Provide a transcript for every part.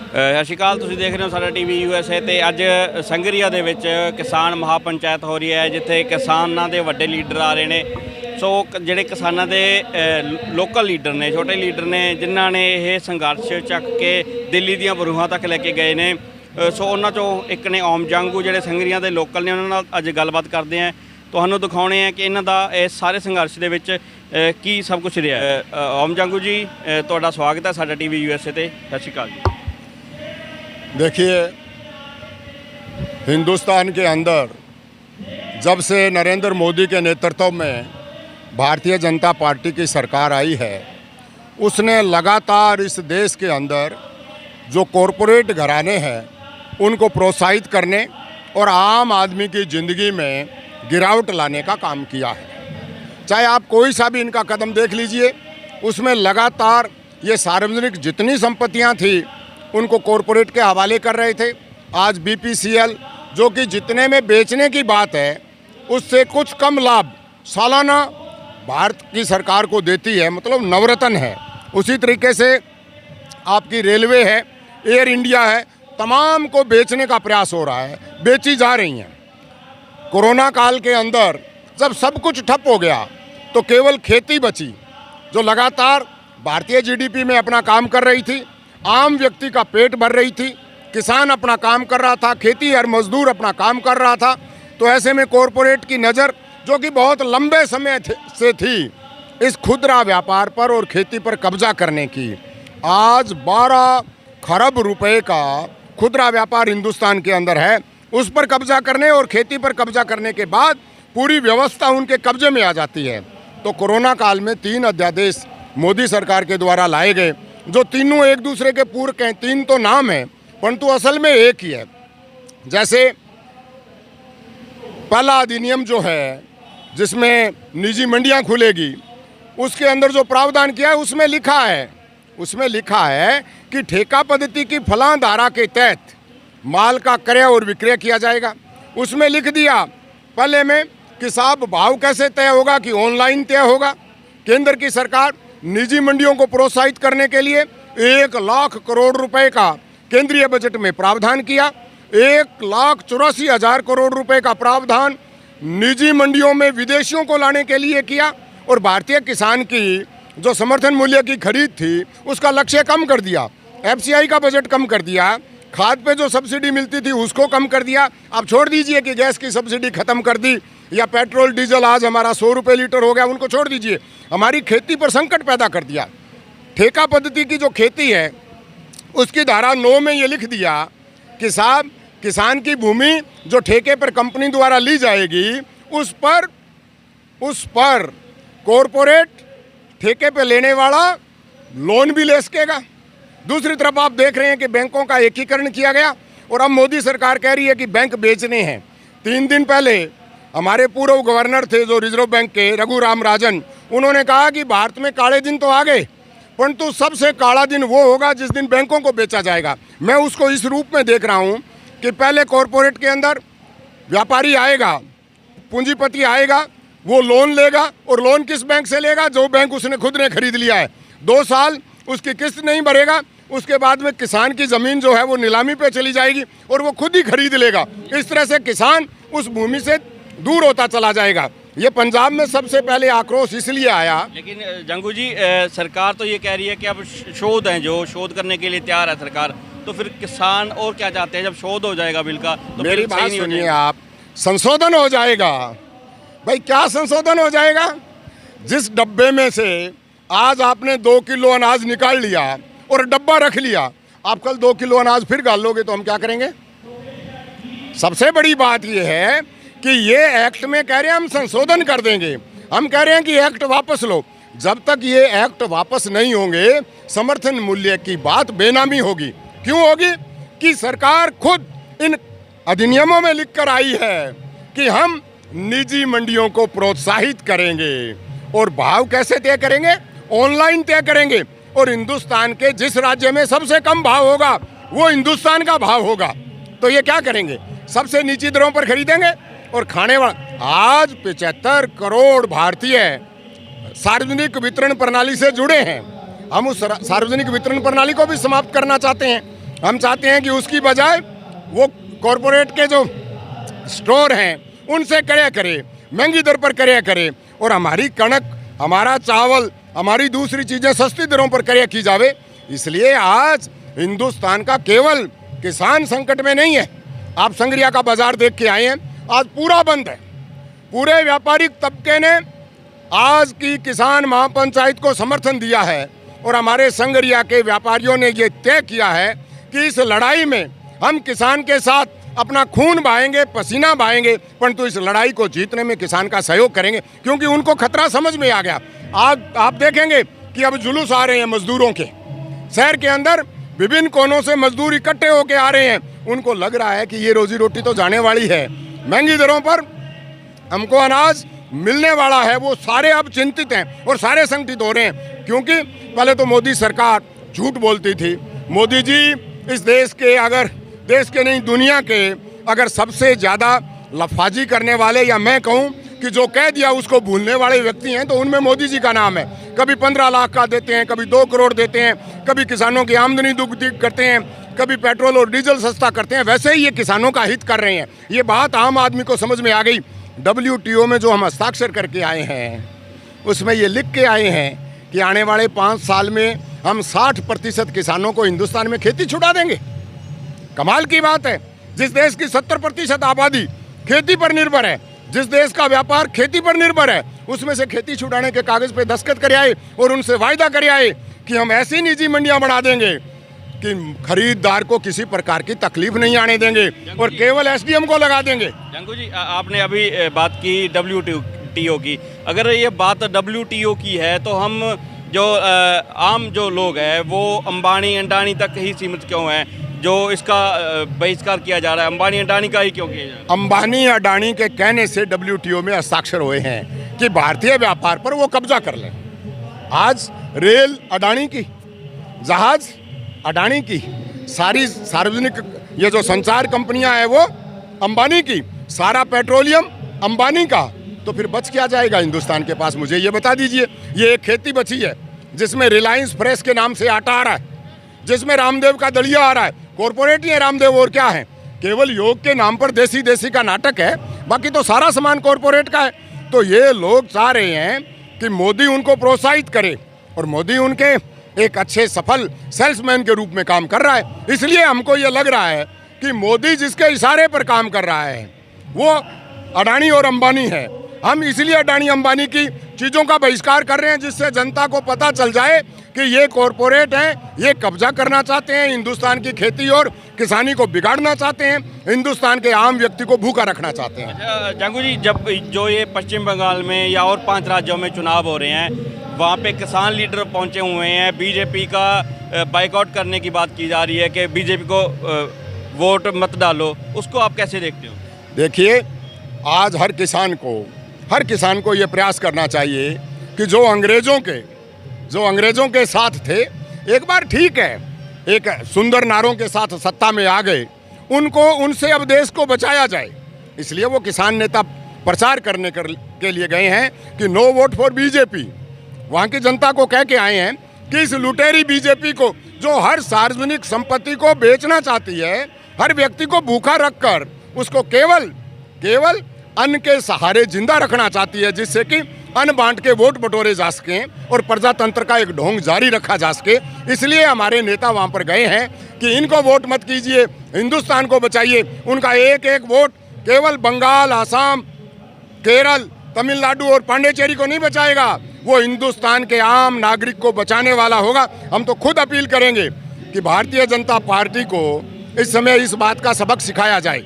ਸਤਿ ਸ਼੍ਰੀ ਅਕਾਲ। ਤੁਸੀਂ ਦੇਖ ਰਹੇ ਹੋ ਸਾਡਾ ਟੀਵੀ USA ਤੇ ਅੱਜ ਸੰਗਰੀਆ ਦੇ ਵਿੱਚ ਕਿਸਾਨ ਮਹਾਪੰਚਾਇਤ ਹੋ ਰਹੀ ਹੈ, ਜਿੱਥੇ ਕਿਸਾਨਾਂ ਦੇ ਵੱਡੇ ਲੀਡਰ ਆ ਰਹੇ ਨੇ। ਸੋ ਜਿਹੜੇ ਕਿਸਾਨਾਂ ਦੇ ਲੋਕਲ ਲੀਡਰ ਨੇ, ਛੋਟੇ ਲੀਡਰ ਨੇ, ਜਿਨ੍ਹਾਂ ਨੇ ਇਹ ਸੰਘਰਸ਼ ਚੱਕ ਕੇ ਦਿੱਲੀ ਦੀਆਂ ਬਰੂਹਾਂ ਤੱਕ ਲੈ ਕੇ ਗਏ ਨੇ। ਸੋ ਉਹਨਾਂ 'ਚੋਂ ਇੱਕ ਨੇ ਓਮ ਜਾਂਗੂ, ਜਿਹੜੇ ਸੰਗਰੀਆਂ ਦੇ ਲੋਕਲ ਨੇ। ਉਹਨਾਂ ਨਾਲ ਅੱਜ ਗੱਲਬਾਤ ਕਰਦੇ ਹਾਂ, ਤੁਹਾਨੂੰ ਦਿਖਾਉਣੇ ਆ ਕਿ ਇਹਨਾਂ ਦਾ ਇਸ ਸਾਰੇ ਸੰਘਰਸ਼ ਦੇ ਵਿੱਚ ਕੀ ਸਭ ਕੁਝ ਰਿਹਾ। ਓਮ ਜਾਂਗੂ जी, ਤੁਹਾਡਾ ਸਵਾਗਤ है साडा टीवी USA ਤੇ। सत श्री अकाल जी। देखिए, हिंदुस्तान के अंदर जब से नरेंद्र मोदी के नेतृत्व में भारतीय जनता पार्टी की सरकार आई है, उसने लगातार इस देश के अंदर जो कॉरपोरेट घराने हैं उनको प्रोत्साहित करने और आम आदमी की ज़िंदगी में गिरावट लाने का काम किया है। चाहे आप कोई सा भी इनका कदम देख लीजिए, उसमें लगातार ये सार्वजनिक जितनी संपत्तियां थी उनको कॉरपोरेट के हवाले कर रहे थे। आज BPCL जो कि जितने में बेचने की बात है, उससे कुछ कम लाभ सालाना भारत की सरकार को देती है, मतलब नवरत्न है। उसी तरीके से आपकी रेलवे है, एयर इंडिया है, तमाम को बेचने का प्रयास हो रहा है, बेची जा रही हैं। कोरोना काल के अंदर जब सब कुछ ठप हो गया तो केवल खेती बची, जो लगातार भारतीय GDP में अपना काम कर रही थी, आम व्यक्ति का पेट भर रही थी, किसान अपना काम कर रहा था, खेती हर मजदूर अपना काम कर रहा था। तो ऐसे में कॉरपोरेट की नज़र, जो कि बहुत लंबे समय से थी, इस खुदरा व्यापार पर और खेती पर कब्जा करने की। आज 12 खरब रुपए का खुदरा व्यापार हिंदुस्तान के अंदर है। उस पर कब्जा करने और खेती पर कब्जा करने के बाद पूरी व्यवस्था उनके कब्जे में आ जाती है। तो कोरोना काल में 3 अध्यादेश मोदी सरकार के द्वारा लाए गए, जो तीनों एक दूसरे के पूरक हैं। 3 तो नाम है, परंतु असल में एक ही है। जैसे पहला अधिनियम जो है, जिसमें निजी मंडियां खुलेगी, उसके अंदर जो प्रावधान किया है उसमें लिखा है कि ठेका पद्धति की फलां धारा के तहत माल का क्रय और विक्रय किया जाएगा। उसमें लिख दिया पहले में कि साहब भाव कैसे तय होगा, कि ऑनलाइन तय होगा। केंद्र की सरकार निजी मंडियों को प्रोत्साहित करने के लिए 1 लाख करोड़ रुपए का केंद्रीय बजट में प्रावधान किया। 1,84,000 करोड़ रुपए का प्रावधान निजी मंडियों में विदेशियों को लाने के लिए किया। और भारतीय किसान की जो समर्थन मूल्य की खरीद थी, उसका लक्ष्य कम कर दिया। FCI का बजट कम कर दिया। खाद पे जो सब्सिडी मिलती थी उसको कम कर दिया। आप छोड़ दीजिए कि गैस की सब्सिडी ख़त्म कर दी, या पेट्रोल डीजल आज हमारा 100 रुपये लीटर हो गया, उनको छोड़ दीजिए। हमारी खेती पर संकट पैदा कर दिया। ठेका पद्धति की जो खेती है, उसकी धारा 9 में ये लिख दिया कि साहब किसान की भूमि जो ठेके पर कंपनी द्वारा ली जाएगी, उस पर कॉरपोरेट ठेके पे लेने वाला लोन भी ले सकेगा। दूसरी तरफ आप देख रहे हैं कि बैंकों का एकीकरण किया गया, और अब मोदी सरकार कह रही है कि बैंक बेचने हैं। 3 दिन पहले हमारे पूर्व गवर्नर थे जो रिजर्व बैंक के, रघुराम राजन, उन्होंने कहा कि भारत में काले दिन तो आ गए, परंतु सबसे काला दिन वो होगा जिस दिन बैंकों को बेचा जाएगा। मैं उसको इस रूप में देख रहा हूँ कि पहले कॉरपोरेट के अंदर व्यापारी आएगा, पूंजीपति आएगा, वो लोन लेगा, और लोन किस बैंक से लेगा? जो बैंक उसने खुद ने खरीद लिया है। 2 साल उसकी किस्त नहीं भरेगा, उसके बाद में किसान की ज़मीन जो है वो नीलामी पे चली जाएगी और वो खुद ही खरीद लेगा। इस तरह से किसान उस भूमि से दूर होता चला जाएगा। ये पंजाब में सबसे पहले आक्रोश इसलिए आया। लेकिन जंगू जी, सरकार तो ये कह रही है कि अब शोध हैं, जो शोध करने के लिए तैयार है सरकार। तो फिर किसान और क्या चाहते हैं? जब शोध हो जाएगा बिल का तो मेरी बात सुनिए आप, संशोधन हो जाएगा। भाई क्या संशोधन हो जाएगा? जिस डब्बे में से आज आपने 2 किलो अनाज निकाल लिया और डब्बा रख लिया, आप कल 2 किलो अनाज फिर गाल लोगे तो हम क्या करेंगे? सबसे बड़ी बात यह है कि ये एक्ट में कह रहे हैं हम संशोधन कर देंगे, हम कह रहे हैं कि एक्ट वापस लो। जब तक ये एक्ट वापस नहीं होंगे, समर्थन मूल्य की बात बेनामी होगी। क्यों होगी? कि सरकार खुद इन अधिनियमों में लिख कर आई है कि हम निजी मंडियों को प्रोत्साहित करेंगे, और भाव कैसे तय करेंगे? ऑनलाइन तय करेंगे। और हिंदुस्तान के जिस राज्य में सबसे कम भाव होगा वो हिंदुस्तान का भाव होगा। तो ये क्या करेंगे? सबसे नीची दरों पर खरीदेंगे और खाने वाला। आज 75 करोड़ भारतीय सार्वजनिक वितरण प्रणाली से जुड़े हैं। हम उस सार्वजनिक वितरण प्रणाली को भी समाप्त करना चाहते हैं। हम चाहते हैं कि उसकी बजाय वो कॉरपोरेट के जो स्टोर हैं उनसे करे महंगी दर पर करे और हमारी कणक, हमारा चावल, हमारी दूसरी चीज़ें सस्ती दरों पर की जावे। इसलिए आज हिंदुस्तान का केवल किसान संकट में नहीं है। आप संगरिया का बाजार देख के आए हैं, आज पूरा बंद है। पूरे व्यापारिक तबके ने आज की किसान महापंचायत को समर्थन दिया है और हमारे संगरिया के व्यापारियों ने ये तय किया है कि इस लड़ाई में हम किसान के साथ अपना खून बहाएंगे, पसीना बहाएंगे, परंतु इस लड़ाई को जीतने में किसान का सहयोग करेंगे, क्योंकि उनको खतरा समझ में आ गया। आज आप देखेंगे कि अब जुलूस आ रहे हैं मजदूरों के, शहर के अंदर विभिन्न कोनों से मजदूर इकट्ठे होकर आ रहे हैं। उनको लग रहा है कि ये रोजी रोटी तो जाने वाली है, महंगी दरों पर हमको अनाज मिलने वाला है। वो सारे अब चिंतित हैं और सारे संगठित हो रहे हैं, क्योंकि पहले तो मोदी सरकार झूठ बोलती थी। मोदी जी इस देश के, अगर देश के नहीं दुनिया के अगर सबसे ज़्यादा लफाजी करने वाले, या मैं कहूँ कि जो कह दिया उसको भूलने वाले व्यक्ति हैं, तो उनमें मोदी जी का नाम है। कभी 15 लाख का देते हैं, कभी 2 करोड़ देते हैं, कभी किसानों की आमदनी दुगनी करते हैं, कभी पेट्रोल और डीजल सस्ता करते हैं। वैसे ही ये किसानों का हित कर रहे हैं। ये बात आम आदमी को समझ में आ गई। WTO में जो हम हस्ताक्षर करके आए हैं उसमें ये लिख के आए हैं कि आने वाले 5 साल में हम 60% किसानों को हिंदुस्तान में खेती छुड़ा देंगे। कमाल की बात है। जिस देश की 70% आबादी खेती पर निर्भर है, जिस देश का व्यापार खेती पर निर्भर है, उसमें से खेती छुड़ाने के कागज पे दस्तखत करे आए और उनसे वायदा करे आए कि हम ऐसी निजी मंडियां बना देंगे कि खरीदार को किसी प्रकार की तकलीफ नहीं आने देंगे और केवल SDM को लगा देंगे। जंगू जी, आपने अभी बात की WTO की। अगर ये बात WTO की है तो हम जो आम जो लोग हैं वो अंबानी अंडानी तक ही सीमित क्यों हैं? जो इसका बहिष्कार किया जा रहा है अंबानी अडानी का ही क्यों किया जा रहा है? अंबानी अडानी के कहने से WTO में हस्ताक्षर हुए हैं कि भारतीय व्यापार पर वो कब्जा कर लें। आज रेल अडानी की, जहाज अडानी की, सारी सार्वजनिक ये जो संचार कंपनियां हैं वो अंबानी की, सारा पेट्रोलियम अंबानी का, तो फिर बच क्या जाएगा हिंदुस्तान के पास? मुझे ये बता दीजिए। ये एक खेती बची है जिसमें रिलायंस फ्रेश के नाम से आटा आ रहा है, जिसमें रामदेव का दलिया आ रहा है। कॉरपोरेट ही है रामदेव, और क्या है? केवल योग के नाम पर देसी देसी का नाटक है, बाकी तो सारा सामान कॉरपोरेट का है। तो ये लोग चाह रहे हैं कि मोदी उनको प्रोत्साहित करे और मोदी उनके एक अच्छे सफल सेल्समैन के रूप में काम कर रहा है। इसलिए हमको ये लग रहा है कि मोदी जिसके इशारे पर काम कर रहा है वो अडानी और अंबानी है। हम इसलिए अडानी अंबानी की चीज़ों का बहिष्कार कर रहे हैं जिससे जनता को पता चल जाए कि ये कॉरपोरेट हैं, ये कब्जा करना चाहते हैं, हिंदुस्तान की खेती और किसानी को बिगाड़ना चाहते हैं, हिंदुस्तान के आम व्यक्ति को भूखा रखना चाहते हैं। जंगू जी, जब जो ये पश्चिम बंगाल में या और 5 राज्यों में चुनाव हो रहे हैं, वहाँ पे किसान लीडर पहुँचे हुए हैं, बीजेपी का बाइकआउट करने की बात की जा रही है कि बीजेपी को वोट मत डालो, उसको आप कैसे देखते हो? देखिए, आज हर किसान को ये प्रयास करना चाहिए कि जो अंग्रेज़ों के साथ थे, एक बार ठीक है, एक सुंदर नारों के साथ सत्ता में आ गए, उनसे अब देश को बचाया जाए। इसलिए वो किसान नेता प्रचार करने के लिए गए हैं कि नो वोट फॉर बीजेपी। वहाँ की जनता को कह के आए हैं कि इस लुटेरी बीजेपी को, जो हर सार्वजनिक संपत्ति को बेचना चाहती है, हर व्यक्ति को भूखा रखकर उसको केवल अन्न के सहारे जिंदा रखना चाहती है, जिससे कि अन्न बांट के वोट बटोरे जा सकें और प्रजातंत्र का एक ढोंग जारी रखा जा सके। इसलिए हमारे नेता वहाँ पर गए हैं कि इनको वोट मत कीजिए, हिंदुस्तान को बचाइए। उनका एक एक वोट केवल बंगाल, आसाम, केरल, तमिलनाडु और पांडिचेरी को नहीं बचाएगा, वो हिंदुस्तान के आम नागरिक को बचाने वाला होगा। हम तो खुद अपील करेंगे कि भारतीय जनता पार्टी को इस समय इस बात का सबक सिखाया जाए।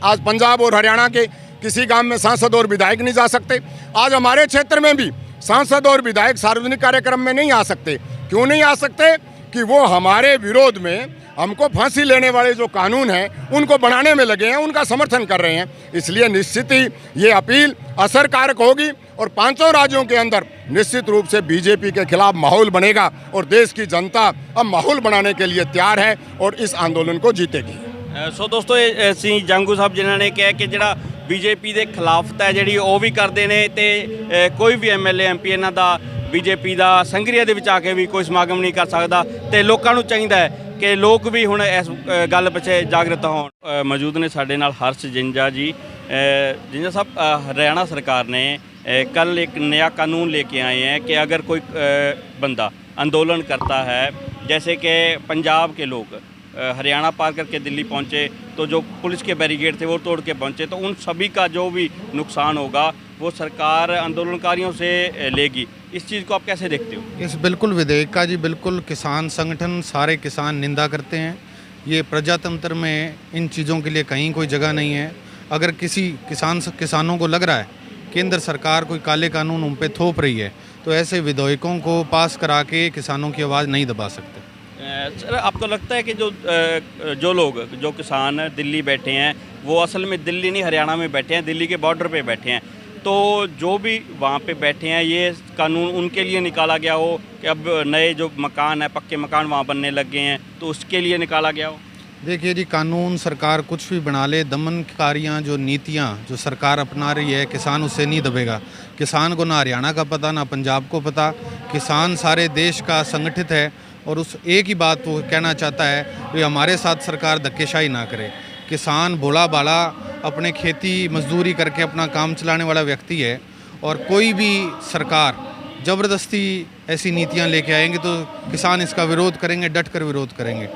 आज पंजाब और हरियाणा के किसी गांव में सांसद और विधायक नहीं जा सकते। आज हमारे क्षेत्र में भी सांसद और विधायक सार्वजनिक कार्यक्रम में नहीं आ सकते। क्यों नहीं आ सकते? कि वो हमारे विरोध में हमको फांसी लेने वाले जो कानून हैं उनको बनाने में लगे हैं, उनका समर्थन कर रहे हैं। इसलिए निश्चित ही ये अपील असरकारक होगी और 5 राज्यों के अंदर निश्चित रूप से बीजेपी के खिलाफ माहौल बनेगा और देश की जनता अब माहौल बनाने के लिए तैयार है और इस आंदोलन को जीतेगी। सो दोस्तों, ਅਸੀਂ ਜੰਗੂ ਸਾਹਿਬ ਜਿਨ੍ਹਾਂ ਨੇ ਕਿਹਾ ਕਿ ਜਿਹੜਾ ਬੀਜੇਪੀ ਦੇ ਖਿਲਾਫਤ ਹੈ ਜਿਹੜੀ ਉਹ ਵੀ ਕਰਦੇ ਨੇ ਤੇ ਕੋਈ ਵੀ ਐਮਐਲਏ ਐਮਪੀ ਇਹਨਾਂ ਦਾ ਬੀਜੇਪੀ ਦਾ ਸੰਗਰੀਆ ਦੇ ਵਿੱਚ ਆ ਕੇ ਵੀ ਕੋਈ ਸਮਾਗਮ ਨਹੀਂ ਕਰ ਸਕਦਾ ਤੇ ਲੋਕਾਂ ਨੂੰ ਚਾਹੀਦਾ ਹੈ ਕਿ ਲੋਕ ਵੀ ਹੁਣ ਇਸ ਗੱਲ ਪਿੱਛੇ ਜਾਗਰਤ ਹੋਣ। ਮੌਜੂਦ ਨੇ ਸਾਡੇ ਨਾਲ ਹਰਸ਼ ਜਿੰਜਾ ਜੀ। जिंजा साहब, हरियाणा सरकार ने कल एक नया कानून लेके आए हैं कि अगर कोई बंदा आंदोलन करता है, जैसे कि पंजाब के लोग हरियाणा पार करके दिल्ली पहुंचे तो जो पुलिस के बैरिकेड थे वो तोड़ के पहुंचे, तो उन सभी का जो भी नुकसान होगा वो सरकार आंदोलनकारियों से लेगी। इस चीज़ को आप कैसे देखते हो? इस बिल्कुल विधेयक का जी बिल्कुल किसान संगठन सारे किसान निंदा करते हैं। ये प्रजातंत्र में इन चीज़ों के लिए कहीं कोई जगह नहीं है। अगर किसी किसानों को लग रहा है केंद्र सरकार कोई काले कानून उन पे थोप रही है तो ऐसे विधेयकों को पास करा के किसानों की आवाज़ नहीं दबा सकते। सर, आपको लगता है कि जो लोग जो किसान दिल्ली बैठे हैं वो असल में दिल्ली नहीं हरियाणा में बैठे हैं, दिल्ली के बॉर्डर पे बैठे हैं, तो जो भी वहाँ पे बैठे हैं ये कानून उनके लिए निकाला गया हो कि अब नए जो मकान है पक्के मकान वहाँ बनने लग गए हैं तो उसके लिए निकाला गया हो? देखिए जी, कानून सरकार कुछ भी बना ले, दमनकारियाँ जो नीतियाँ जो सरकार अपना रही है किसान उससे नहीं दबेगा। किसान को ना हरियाणा का पता ना पंजाब को पता, किसान सारे देश का संगठित है और उस एक ही बात वो कहना चाहता है कि हमारे साथ सरकार धक्केशाही ना करे। किसान भोला भाला अपने खेती मजदूरी करके अपना काम चलाने वाला व्यक्ति है और कोई भी सरकार ज़बरदस्ती ऐसी नीतियाँ लेके आएंगे तो किसान इसका विरोध करेंगे, डट कर विरोध करेंगे।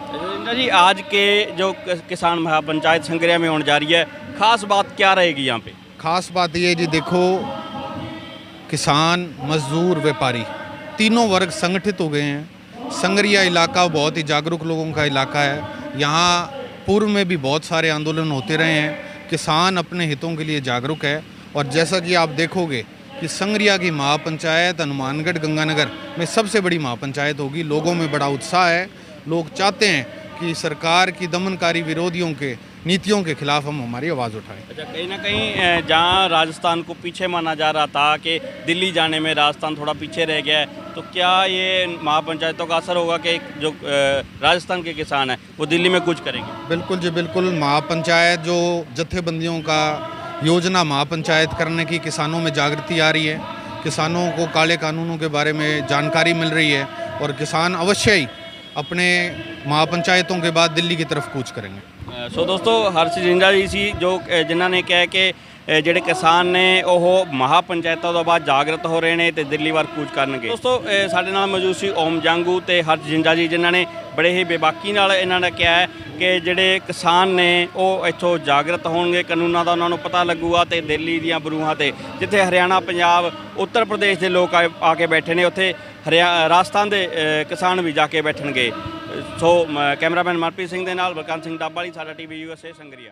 जी, आज के जो किसान महापंचायत संग्रिया में होने जा रही है, खास बात क्या रहेगी यहाँ पे? खास बात ये जी, देखो किसान मजदूर व्यापारी तीनों वर्ग संगठित हो गए हैं। संगरिया इलाका बहुत ही जागरूक लोगों का इलाका है। यहाँ पूर्व में भी बहुत सारे आंदोलन होते रहे हैं। किसान अपने हितों के लिए जागरूक है और जैसा कि आप देखोगे कि संगरिया की महापंचायत हनुमानगढ़ गंगानगर में सबसे बड़ी महापंचायत होगी। लोगों में बड़ा उत्साह है, लोग चाहते हैं कि सरकार की दमनकारी विरोधियों के नीतियों के खिलाफ हम हमारी आवाज़ उठाएं। अच्छा, कहीं ना कहीं जहाँ राजस्थान को पीछे माना जा रहा था कि दिल्ली जाने में राजस्थान थोड़ा पीछे रह गया है, तो क्या ये महापंचायतों का असर होगा कि जो राजस्थान के किसान हैं वो दिल्ली में कुछ करेंगे? बिल्कुल जी बिल्कुल। महापंचायत जो जत्थेबंदियों का योजना महापंचायत करने की किसानों में जागृति आ रही है, किसानों को काले कानूनों के बारे में जानकारी मिल रही है और किसान अवश्य ही अपने महापंचायतों के बाद दिल्ली की तरफ कूच करेंगे। सो दोस्तों, हरश जिंजा जी सी जो जिन्हों ने कहा कि ਜਿਹੜੇ ਕਿਸਾਨ ਨੇ ਉਹ ਮਹਾਪੰਚਾਇਤਾਂ ਤੋਂ ਬਾਅਦ ਜਾਗਰਤ ਹੋ ਰਹੇ ਨੇ ਤੇ ਦਿੱਲੀ ਵੱਲ ਕੂਚ ਕਰਨਗੇ। ਦੋਸਤੋ, ਸਾਡੇ ਨਾਲ ਮੌਜੂਦ ਸੀ ਓਮ ਜਾਂਗੂ ਤੇ ਹਰਸ਼ ਜਿੰਜਾ ਜੀ, ਜਿਨ੍ਹਾਂ ਨੇ ਬੜੇ ਹੀ ਬੇਬਾਕੀ ਨਾਲ ਇਹਨਾਂ ਨੇ ਕਿਹਾ ਹੈ ਕਿ ਜਿਹੜੇ ਕਿਸਾਨ ਨੇ ਉਹ ਇੱਥੋਂ ਜਾਗਰਤ ਹੋਣਗੇ, ਕਾਨੂੰਨਾਂ ਦਾ ਉਹਨਾਂ ਨੂੰ ਪਤਾ ਲੱਗੂਗਾ ਤੇ ਦਿੱਲੀ ਦੀਆਂ ਬਰੂਹਾਂ ਤੇ ਜਿੱਥੇ ਹਰਿਆਣਾ, ਪੰਜਾਬ, ਉੱਤਰ ਪ੍ਰਦੇਸ਼ ਦੇ ਲੋਕ ਆ ਕੇ ਬੈਠੇ ਨੇ ਉੱਥੇ ਰਾਜਸਥਾਨ ਦੇ ਕਿਸਾਨ ਵੀ ਜਾ ਕੇ ਬੈਠਣਗੇ। ਸੋ ਕੈਮਰਾਮੈਨ ਮਨਪ੍ਰੀਤ ਸਿੰਘ ਦੇ ਨਾਲ ਬਲਕੰਤ ਸਿੰਘ ਡੱਬ ਵਾਲੀ, ਸਾਡਾ ਟੀਵੀ USA ਸੰਗਰੀਆ।